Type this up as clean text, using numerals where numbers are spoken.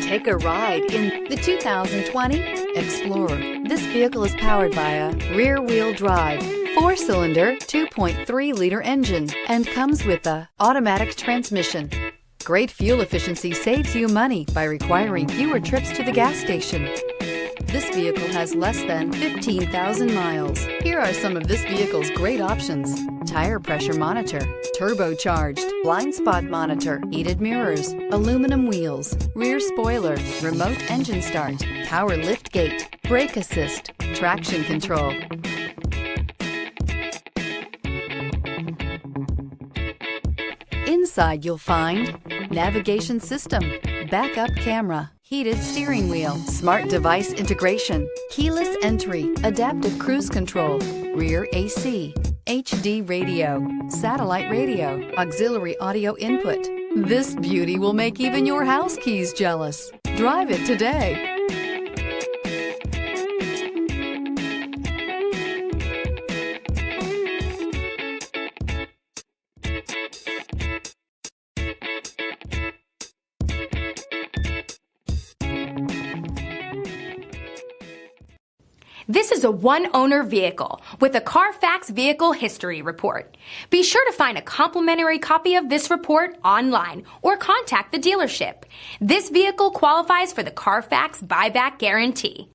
Take a ride in the 2020 Explorer. This vehicle is powered by a rear-wheel drive, 4-cylinder, 2.3-liter engine, and comes with a automatic transmission. Great fuel efficiency saves you money by requiring fewer trips to the gas station. This vehicle has less than 15,000 miles. Here are some of this vehicle's great options: tire pressure monitor, turbocharged, blind spot monitor, heated mirrors, aluminum wheels, rear spoiler, remote engine start, power liftgate, brake assist, traction control. Inside you'll find navigation system, backup camera, heated steering wheel, smart device integration, keyless entry, adaptive cruise control, rear AC, HD radio, satellite radio, auxiliary audio input. This beauty will make even your house keys jealous. Drive it today. This is a one-owner vehicle with a Carfax Vehicle History Report. Be sure to find a complimentary copy of this report online or contact the dealership. This vehicle qualifies for the Carfax Buyback Guarantee.